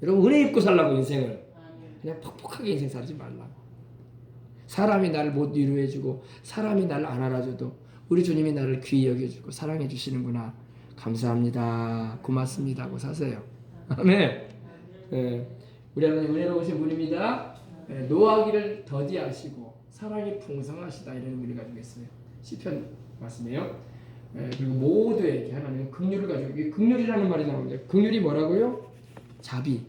여러분 은혜 입고 살라고 인생을. 그냥 퍽퍽하게 인생 살지 말라고. 사람이 나를 못 위로해주고 사람이 나를 안 알아줘도 우리 주님이 나를 귀히 여겨주고 사랑해 주시는구나. 감사합니다. 고맙습니다 하고 사세요. 아멘. 예, 우리 하나님 은혜로우신 분입니다. 예, 노하기를 더디하시고 사랑이 풍성하시다 이런 의미를 가지고 있어요. 시편 말씀이에요. 예, 그리고 모두에게 하나님은 긍휼을 가지고 이게 긍휼이라는 말이 나오는데 긍휼이 뭐라고요? 자비.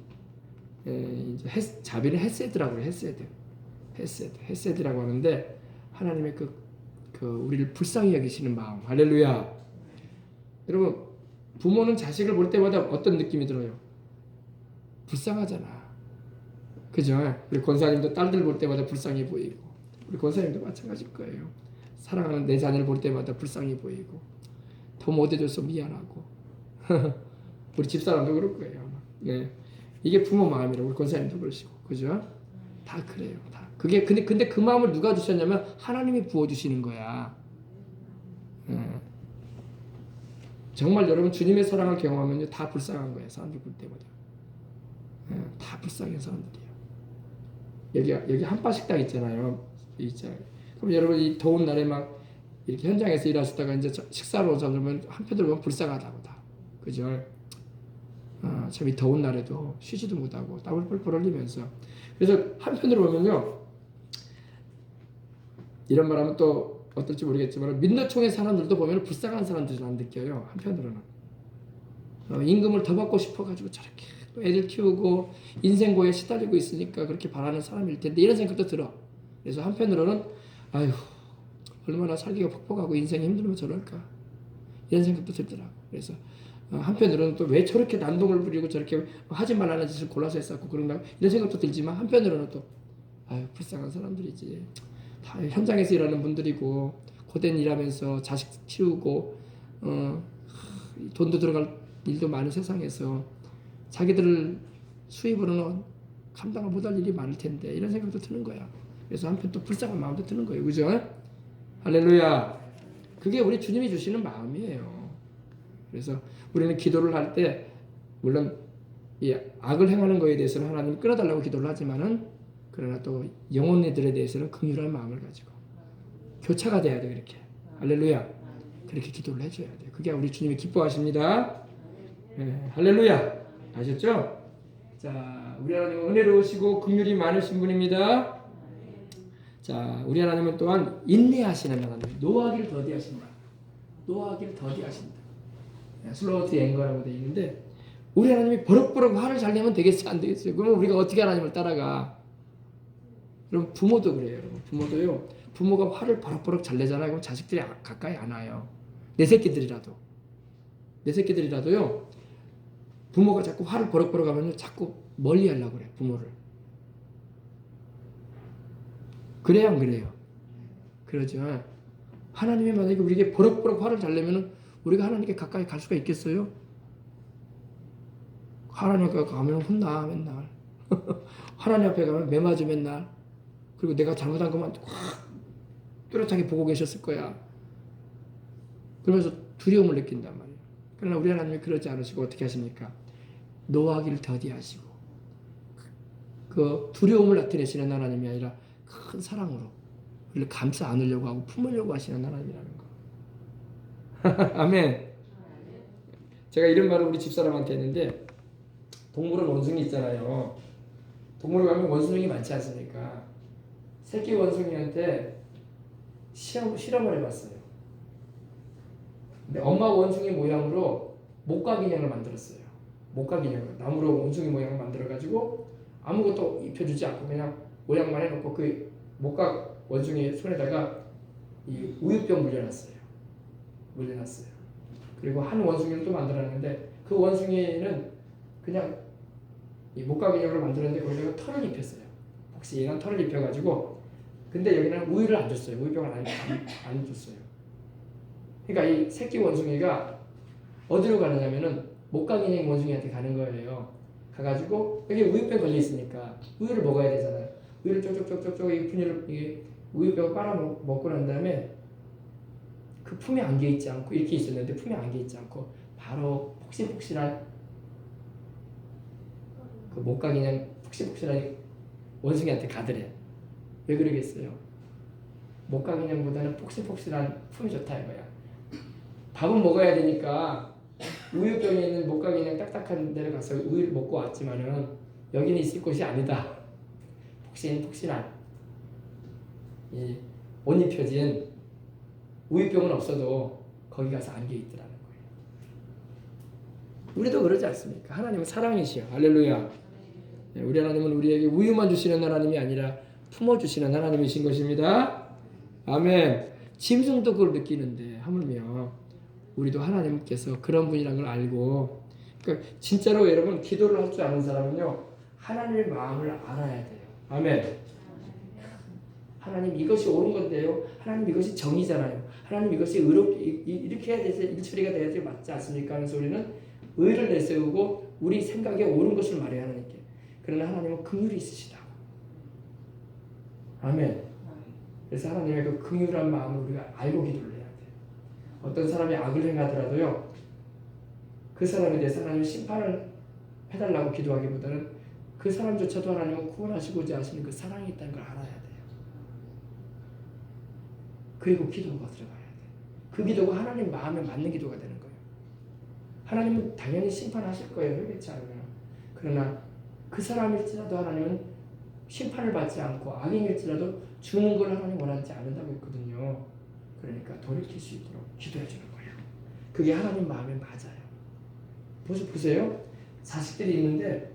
예, 이제 자비는 헤세드라고 해요. 헤세드라고 하는데 하나님의 그 우리를 불쌍히 여기시는 마음. 할렐루야. 여러분 부모는 자식을 볼 때마다 어떤 느낌이 들어요? 불쌍하잖아. 그죠? 우리 권사님도 딸들 볼 때마다 불쌍해 보이고 우리 권사님도 마찬가지일 거예요. 사랑하는 내 자녀를 볼 때마다 불쌍해 보이고 더 못해줘서 미안하고 우리 집사람도 그럴 거예요. 예. 이게 부모 마음이라고 우리 권사님도 그러시고 그죠? 다 그래요. 다. 그게 근데 그 마음을 누가 주셨냐면 하나님이 부어주시는 거야. 예. 정말 여러분 주님의 사랑을 경험하면요 다 불쌍한 거예요. 사람들 볼 때마다. 예. 다 불쌍한 사람들이에요. 여기 한바식당 있잖아요. 그럼 여러분 이 더운 날에 막 이렇게 현장에서 일하시다가 이제 식사로 오자 그러면 한편으로 보면 불쌍하다고 다. 그죠? 참 이 더운 날에도 쉬지도 못하고 땀을 뻘뻘 흘리면서 그래서 한편으로 보면요 이런 말하면 또 어떨지 모르겠지만 민노총의 사람들도 보면 불쌍한 사람들이 난 느껴요. 한편으로는 임금을 더 받고 싶어가지고 저렇게 또 애들 키우고 인생고에 시달리고 있으니까 그렇게 바라는 사람일 텐데 이런 생각도 들어. 그래서 한편으로는 아휴 얼마나 살기가 퍽퍽하고 인생이 힘들면 저럴까 이런 생각도 들더라고. 그래서 한편으로는 또 왜 저렇게 난동을 부리고 저렇게 하지 말라는 짓을 골라서 했었고 그런가 이런 생각도 들지만 한편으로는 또 아유 불쌍한 사람들이지. 다 현장에서 일하는 분들이고 고된 일하면서 자식 키우고 돈도 들어갈 일도 많은 세상에서 자기들 수입으로는 감당을 못할 일이 많을 텐데 이런 생각도 드는 거야. 그래서 한편 또 불쌍한 마음도 드는 거예요. 그죠? 할렐루야. 그게 우리 주님이 주시는 마음이에요. 그래서 우리는 기도를 할 때 물론 이 악을 행하는 거에 대해서는 하나님 끊어달라고 기도를 하지만은 그러나 또 영혼들에 대해서는 긍휼한 마음을 가지고 교차가 돼야 돼. 그렇게 할렐루야. 그렇게 기도를 해줘야 돼. 그게 우리 주님이 기뻐하십니다. 네, 할렐루야. 아셨죠? 자, 우리 하나님은 은혜로우시고 긍휼이 많으신 분입니다. 자, 우리 하나님은 또한 인내하시는 하나님. 노하기를 더디하신다. 노하기를 더디하신다. 슬로우 투 앵거라고 되어 있는데 우리 하나님이 버럭버럭 화를 잘 내면 되겠어요? 안 되겠어요? 그러면 우리가 어떻게 하나님을 따라가? 그럼 부모도 그래요. 여러분. 부모도요. 부모가 화를 버럭버럭 잘 내잖아요. 그럼 자식들이 가까이 안 와요. 내 새끼들이라도요. 부모가 자꾸 화를 버럭버럭 하면 자꾸 멀리 하려고 그래. 부모를. 그래요, 안 그래요? 그러죠. 하나님이 만약에 우리에게 버럭버럭 화를 잘 내면은 우리가 하나님께 가까이 갈 수가 있겠어요? 하나님 앞에 가면 혼나 맨날. 하나님 앞에 가면 매맞아 맨날. 그리고 내가 잘못한 것만 확 뚜렷하게 보고 계셨을 거야. 그러면서 두려움을 느낀단 말이에요. 그러나 우리 하나님이 그러지 않으시고 어떻게 하십니까? 노하기를 더디하시고 그 두려움을 나타내시는 하나님이 아니라 큰 사랑으로 우리를 감싸 안으려고 하고 품으려고 하시는 하나님이라는 거. 아멘. 제가 이런 말을 우리 집사람한테 했는데 동물은 원숭이 있잖아요. 동물을 가면 원숭이 많지 않습니까? 새끼 원숭이한테 실험을 해봤어요. 근데 엄마 원숭이 모양으로 목각 인형을 만들었어요. 목각 인형을 나무로 원숭이 모양을 만들어가지고 아무것도 입혀주지 않고 그냥 모양만 해놓고 그 목각 원숭이 손에다가 이 우유병 물려놨어요. 그리고 한 원숭이를 또 만들었는데 그 원숭이는 그냥 이 목각 인형을 만들었는데 거기다가 털을 입혔어요. 혹시 얘가 털을 입혀가지고 근데 여기는 우유를 안 줬어요. 우유병을 안 줬어요. 그러니까 이 새끼 원숭이가 어디로 가느냐면은 목각 인형 원숭이한테 가는 거예요. 가가지고 여기 우유병 걸려 있으니까 우유를 먹어야 되잖아요. 우유를 쪽쪽쪽쪽쪽 이 분유를 이게 우유병을 빨아 먹고 난 다음에 그 품에 안겨 있지 않고 이렇게 있었는데 품에 안겨 있지 않고 바로 폭신폭신한 그 못가 그냥 푹신푹신하게 원숭이한테 가더래. 왜 그러겠어요? 못가 그냥보다는 폭신폭신한 품이 좋다 이거야. 밥은 먹어야 되니까 우유병에 있는 못가 그냥 딱딱한 데를 가서 우유를 먹고 왔지만은 여기는 있을 곳이 아니다. 폭신폭신한 이 옷 입혀진 우유병은 없어도 거기 가서 안겨 있더라는 거예요. 우리도 그러지 않습니까? 하나님은 사랑이시여. 할렐루야. 우리 하나님은 우리에게 우유만 주시는 하나님이 아니라 품어주시는 하나님이신 것입니다. 아멘. 짐승도 그걸 느끼는데 하물며 우리도 하나님께서 그런 분이라는 걸 알고, 그러니까 진짜로 여러분 기도를 할 줄 아는 사람은요 하나님의 마음을 알아야 돼요. 아멘. 하나님 이것이 옳은 건데요. 하나님 이것이 정의잖아요. 하나님 이것이 의롭게 이렇게 해야 돼서 일처리가 돼야지 맞지 않습니까? 하면서 우리는 의를 내세우고 우리 생각에 옳은 것을 말해야 하나님께. 그러나 하나님은 긍휼이 있으시다고. 아멘. 그래서 하나님의 그 긍휼한 마음을 우리가 알고 기도를 해야 돼요. 어떤 사람이 악을 행하더라도요 그 사람에 대해서 하나님 심판을 해달라고 기도하기보다는 그 사람조차도 하나님은 구원하시고자 하시는 그 사랑이 있다는 걸 알아야 돼요. 그리고 기도가 들어가야 돼요. 그 기도가 하나님 마음에 맞는 기도가 되는 거예요. 하나님은 당연히 심판하실 거예요. 그렇지 않으면. 그러나 그 사람일지라도 하나님은 심판을 받지 않고 악인일지라도 주는 걸 하나님 원하지 않는다고 했거든요. 그러니까 돌이킬 수 있도록 기도해 주는 거예요. 그게 하나님 마음에 맞아요. 보세요. 자식들이 있는데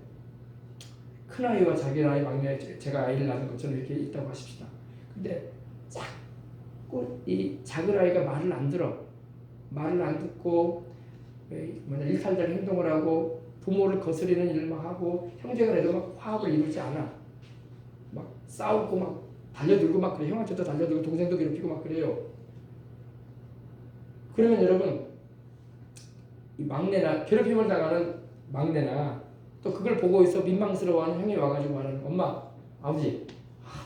큰아이와 자기 아이 막내, 제가 아이를 낳은 것처럼 이렇게 있다고 하십시다. 근데 자꾸 이 작은 아이가 말을 안 들어. 말을 안 듣고 일탈적인 행동을 하고 부모를 거스르는 일만 하고 형제가 해도 막 화합을 이루지 않아. 막 싸우고 막 달려들고 막 그래. 형한테도 달려들고 동생도 괴롭히고 막 그래요. 그러면 여러분 이 막내나 괴롭힘을 당하는 막내나 또 그걸 보고 있어 민망스러워하는 형이 와가지고 말하는 엄마, 아버지,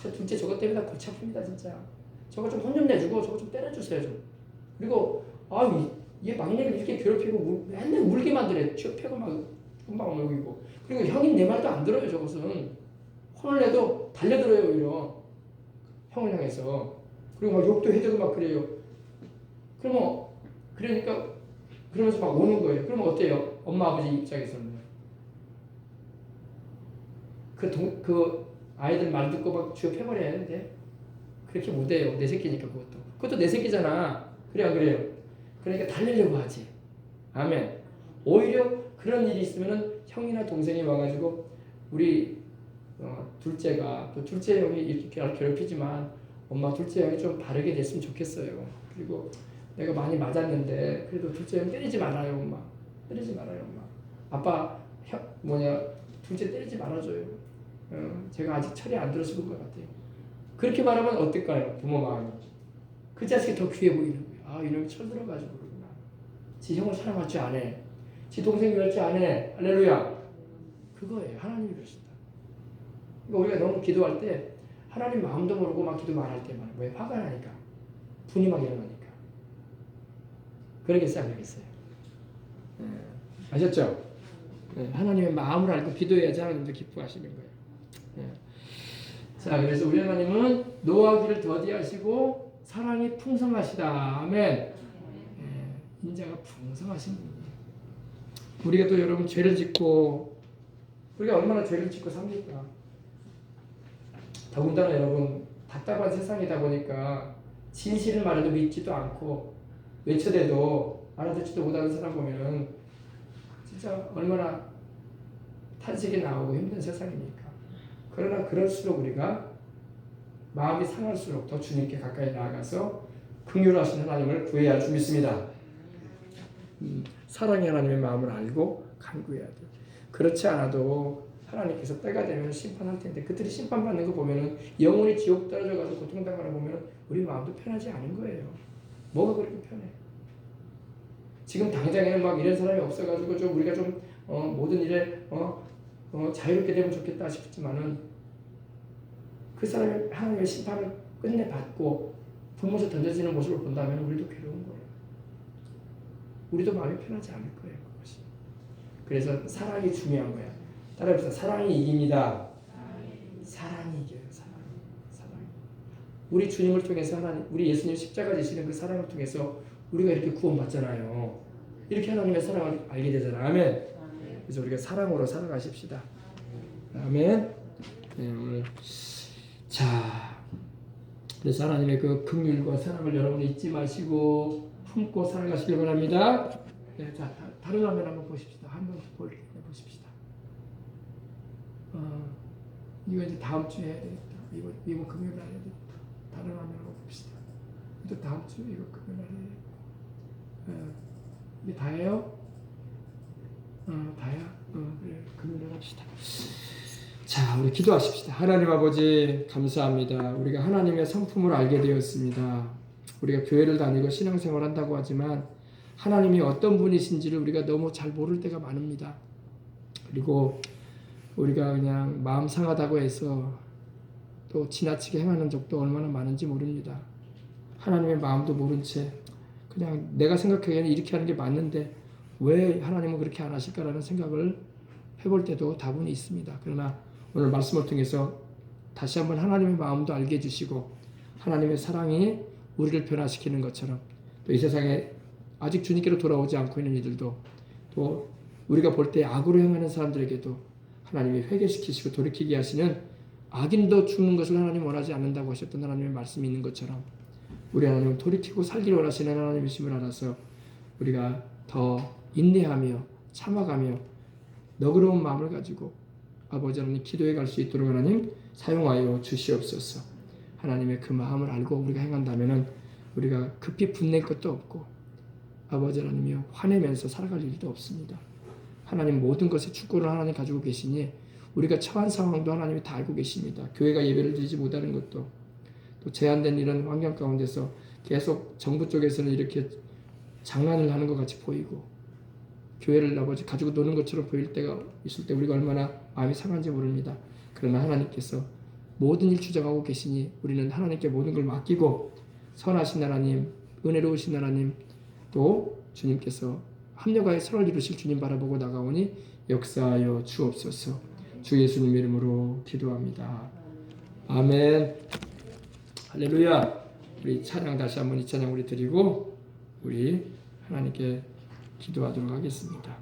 저 둘째 저것 때문에 골치 아픕니다 진짜. 저거 좀 혼 좀 내주고 저거 좀 때려주세요 좀. 그리고 얘 막내를 이렇게 괴롭히고 맨날 울게 만드네. 패고 막 금방 먹이고. 그리고 형이 내 말도 안 들어요. 저것은 혼을 내도 달려들어요 오히려 형을 향해서. 그리고 막 욕도 해대고 막 그래요. 그러니까 그러면서 막 오는 거예요. 그러면 어때요? 엄마 아버지 입장에서는 그 아이들 말 듣고 막 쥐어펴버려야 하는데 그렇게 못해요. 내 새끼니까 그것도 내 새끼잖아. 그래 안 그래요? 그러니까 달리려고 하지. 아멘. 오히려 그런 일이 있으면은 형이나 동생이 와가지고 우리 둘째가 또 둘째 형이 이렇게 괴롭히지만 엄마 둘째 형이 좀 바르게 됐으면 좋겠어요. 그리고 내가 많이 맞았는데 그래도 둘째 형 때리지 말아요 엄마. 때리지 말아요 엄마. 아빠 둘째 때리지 말아줘요. 제가 아직 철이 안 들어서 그런 것 같아요. 그렇게 말하면 어떨까요? 부모 마음이. 그 자식이 더 귀해 보이는 거예요. 이놈이 철 들어가지고 그러구나. 지 형을 사랑할 줄 아네. 지 동생 이럴 줄 아네. 할렐루야. 그거예요. 하나님이 그러신다. 그러니까 우리가 너무 기도할 때 하나님 마음도 모르고 막 기도 말할 때만 왜 화가 나니까 분이 막 일어나니까 그러겠어요 안 그러겠어요? 아셨죠? 하나님의 마음을 알고 기도해야지 하나님도 기뻐하시는 거예요. 자, 그래서 우리 하나님은 노하기를 더디하시고 사랑이 풍성하시다. 아멘. 인자가 풍성하신 분이에요. 우리가 또 여러분 죄를 짓고 우리가 얼마나 죄를 짓고 삽니까? 더군다나 여러분 답답한 세상이다 보니까 진실을 말해도 믿지도 않고 외쳐대도 알아듣지도 못하는 사람 보면은 진짜 얼마나 탄식이 나오고 힘든 세상입니까? 그러나 그럴수록 우리가 마음이 상할수록 더 주님께 가까이 나아가서 긍휼하신 하나님을 구해야 할 줄 믿습니다. 사랑의 하나님의 마음을 알고 간구해야 돼요. 그렇지 않아도 하나님께서 때가 되면 심판할 텐데 그들이 심판받는 거 보면은 영원히 지옥 떨어져가서 고통당하는 거 보면 우리 마음도 편하지 않은 거예요. 뭐가 그렇게 편해? 지금 당장에는 막 이런 사람이 없어가지고 좀 우리가 좀 모든 일에 자유롭게 되면 좋겠다 싶지만은 그 사람이 하나님의 심판을 끝내 받고 불못에 던져지는 모습을 본다면 우리도 괴로운 거예요. 우리도 마음이 편하지 않을 거예요. 그것이. 그래서 사랑이 중요한 거야. 따라해봅시다. 사랑이 이깁니다. 사랑이 이겨요. 사랑. 우리 주님을 통해서 하나님, 우리 예수님 십자가 지시는 그 사랑을 통해서 우리가 이렇게 구원받잖아요. 이렇게 하나님의 사랑을 알게 되잖아요. 아멘. 그래서 우리가 사랑으로 살아가십시다. 아멘. 네, 오늘 자, 그래서 하나님의 그 긍휼과 사랑을 여러분 잊지 마시고 품고 살아가시길 바랍니다. 네, 자, 다른 화면 한번 보십시다. 한번 보십시다. 이거 이제 다음 주에 해야 되겠다. 이거 금요일 날 해야 되겠다. 다른 화면 한번 봅시다. 또 다음 주 이거 금요일 날 해야 되겠다. 이게 다예요? 다야? 그래, 금요일 날 합시다. 자, 우리 기도하십시다. 하나님 아버지 감사합니다. 우리가 하나님의 성품을 알게 되었습니다. 우리가 교회를 다니고 신앙생활 한다고 하지만 하나님이 어떤 분이신지를 우리가 너무 잘 모를 때가 많습니다. 그리고 우리가 그냥 마음 상하다고 해서 또 지나치게 행하는 적도 얼마나 많은지 모릅니다. 하나님의 마음도 모른 채 그냥 내가 생각하기에는 이렇게 하는 게 맞는데 왜 하나님은 그렇게 안 하실까라는 생각을 해볼 때도 다분히 있습니다. 그러나 오늘 말씀을 통해서 다시 한번 하나님의 마음도 알게 해주시고 하나님의 사랑이 우리를 변화시키는 것처럼 또 이 세상에 아직 주님께로 돌아오지 않고 있는 이들도 또 우리가 볼 때 악으로 행하는 사람들에게도 하나님이 회개시키시고 돌이키게 하시는 악인도 죽는 것을 하나님 원하지 않는다고 하셨던 하나님의 말씀이 있는 것처럼 우리 하나님은 돌이키고 살기를 원하시는 하나님이심을 알아서 우리가 더 인내하며 참아가며 너그러운 마음을 가지고 아버지 하나님 기도해 갈 수 있도록 하나님 사용하여 주시옵소서. 하나님의 그 마음을 알고 우리가 행한다면은 우리가 급히 분낼 것도 없고 아버지 하나님이여 화내면서 살아갈 일도 없습니다. 하나님 모든 것의 축구를 하나님 가지고 계시니 우리가 처한 상황도 하나님이 다 알고 계십니다. 교회가 예배를 드리지 못하는 것도 또 제한된 이런 환경 가운데서 계속 정부 쪽에서는 이렇게 장난을 하는 것 같이 보이고 교회를 아버지 가지고 노는 것처럼 보일 때가 있을 때 우리가 얼마나 마음이 상한지 모릅니다. 그러나 하나님께서 모든 일 주장하고 계시니 우리는 하나님께 모든 걸 맡기고 선하신 하나님, 은혜로우신 하나님 또 주님께서 합력하여 선을 이루실 주님 바라보고 나가오니 역사하여 주옵소서. 주 예수님 이름으로 기도합니다. 아멘. 할렐루야. 우리 찬양 다시 한번 이 찬양 우리 드리고 우리 하나님께 기도하도록 하겠습니다.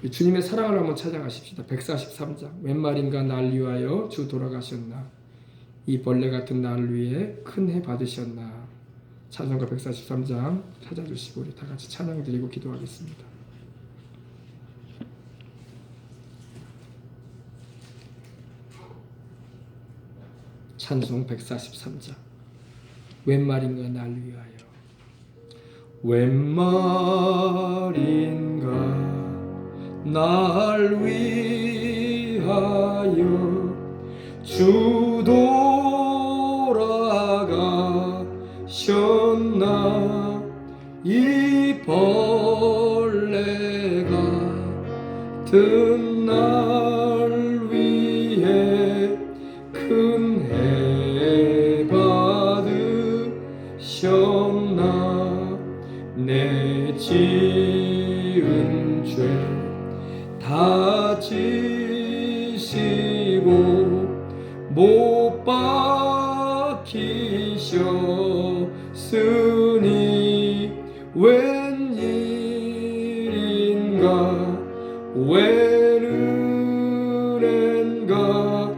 우리 주님의 사랑을 한번 찬양하십시다. 143장 웬 말인가 날 위하여 주 돌아가셨나 이 벌레 같은 날 위해 큰 해 받으셨나. 찬송가 143장 찾아주시고 우리 다 같이 찬양 드리고 기도하겠습니다. 찬송 143장 웬 말인가 날 위하여 웬 말인가 날 위하여 주 돌아가셨나 이 벌레가 든 날 위해 큰 해 받으셨나 내 지은 죄 다 지시고 못 박히셨으니 웬일인가 웬 은혜인가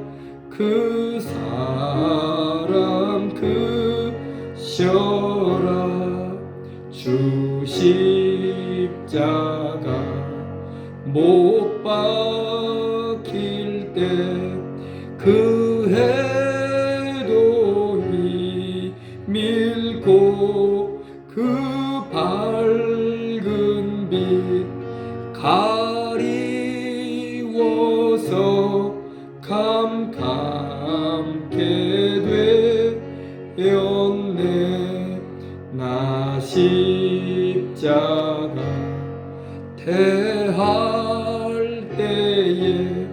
그 사랑 크셔라 주 십자가 못 박힐 때 그 해도 밀고 그 밝은 빛 가리워서 캄캄게 되었네 나 십자가 대할 때에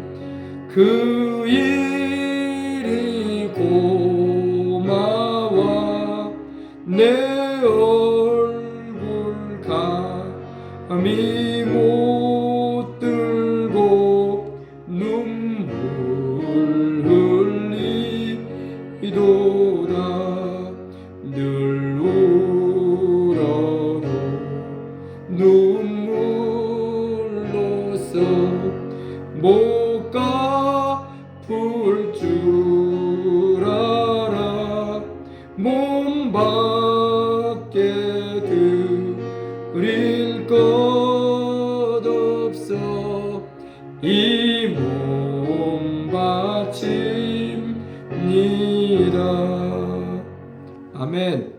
그 일이 고마워 내 얼굴 감히 못 주라라 몸 밖에 드릴 것 없어 이 몸 바칩니다. 아멘.